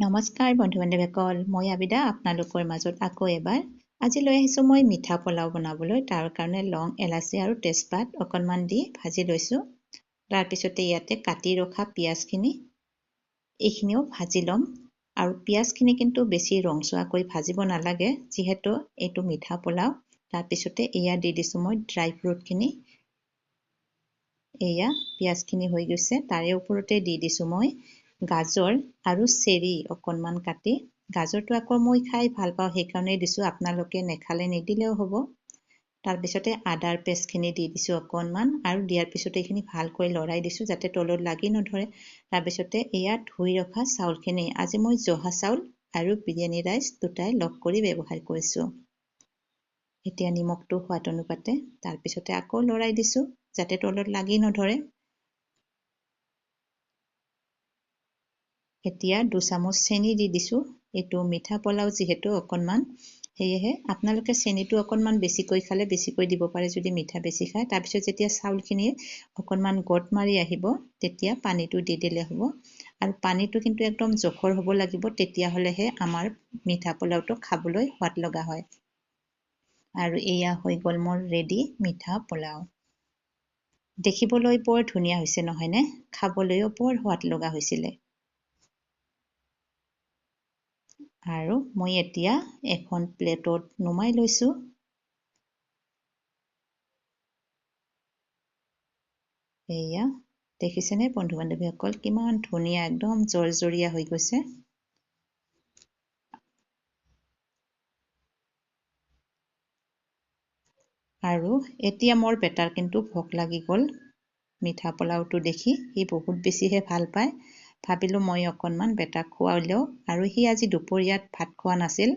নমস্কাৰ বন্ধু-বান্ধৱীসকল, মই আবিদা আপোনালোকৰ মাজত আকৌ এবাৰ আজি লৈ আহিছোঁ মই মিঠা পোলাও বনাবলৈ। তাৰ কাৰণে লং, এলাচি আৰু তেজপাত অকণমান দি ভাজি লৈছোঁ। তাৰপিছতে ইয়াতে কাটি ৰখা পিঁয়াজখিনি এইখিনিও ভাজি ল'ম। আৰু পিঁয়াজখিনি কিন্তু বেছি ৰংচোৱাকৈ ভাজিব নালাগে, যিহেতু এইটো মিঠা পোলাও। তাৰপিছতে এয়া দি দিছোঁ মই ড্ৰাই ফ্ৰুটখিনি। এয়া পিঁয়াজখিনি হৈ গৈছে, তাৰে ওপৰতে দি দিছোঁ মই গাজৰ আৰু চেৰি অকণমান কাটি। গাজৰটো আকৌ মই খাই ভাল পাওঁ, সেইকাৰণে দিছোঁ, আপোনালোকে নেখালে নিদিলেও হ'ব। তাৰপিছতে আদাৰ পেষ্টখিনি দি দিছোঁ অকণমান, আৰু দিয়াৰ পিছতে এইখিনি ভালকৈ লৰাই দিছোঁ যাতে তলত লাগি নধৰে। তাৰপিছতে এয়া ধুই ৰখা চাউলখিনি, আজি মই জহা চাউল আৰু বিৰিয়ানী ৰাইচ দুটাই লগ কৰি ব্যৱহাৰ কৰিছোঁ। এতিয়া নিমখটো সোৱাদ অনুপাতে, তাৰপিছতে আকৌ লৰাই দিছোঁ যাতে তলত লাগি নধৰে। এতিয়া 2 চামুচ চেনি দি দিছোঁ। এইটো মিঠা পোলাও যিহেতু অকণমান, সেয়েহে আপোনালোকে চেনিটো অকণমান বেছিকৈ খালে বেছিকৈ দিব পাৰে যদি মিঠা বেছি খায়। তাৰপিছত যেতিয়া চাউলখিনি অকণমান গট মাৰি আহিব, তেতিয়া পানীটো দি দিলে হ'ব। আৰু পানীটো কিন্তু একদম জোখৰ হ'ব লাগিব, তেতিয়াহ'লেহে আমাৰ মিঠা পোলাওটো খাবলৈ সোৱাদ লগা হয়। আৰু এয়া হৈ গ'ল মোৰ ৰেডি মিঠা পোলাও। দেখিবলৈ বৰ ধুনীয়া হৈছে নহয়নে? খাবলৈও বৰ সোৱাদ লগা হৈছিলে। আৰু মই এতিয়া এখন প্লেটত নমাই লৈছোঁ। এয়া দেখিছেনে বন্ধু-বান্ধৱীসকল, কিমান ধুনীয়া, একদম জৰজৰীয়া হৈ গৈছে। আৰু এতিয়া মোৰ বেটাৰ কিন্তু ভোক লাগি গ'ল। মিঠা পোলাওটো দেখি সি বহুত বেছিহে ভাল পায়। ভাবিলোঁ মই অকণমান বেটাক খুৱাই লওঁ। আৰু সি আজি দুপৰীয়াত ভাত খোৱা নাছিল,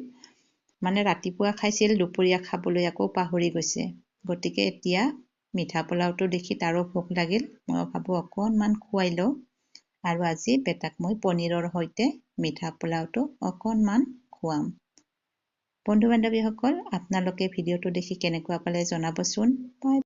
মানে ৰাতিপুৱা খাইছিল, দুপৰীয়া খাবলৈ আকৌ পাহৰি গৈছে। গতিকে এতিয়া মিঠা পোলাওটো দেখি তাৰো ভোক লাগিল, মই ভাবোঁ অকণমান খুৱাই লওঁ। আৰু আজি বেটাক মই পনীৰৰ সৈতে মিঠা পোলাওটো অকণমান খুৱাম। বন্ধু-বান্ধৱীসকল, আপোনালোকে ভিডিঅ'টো দেখি কেনেকুৱা পালে জনাবচোন। বাই।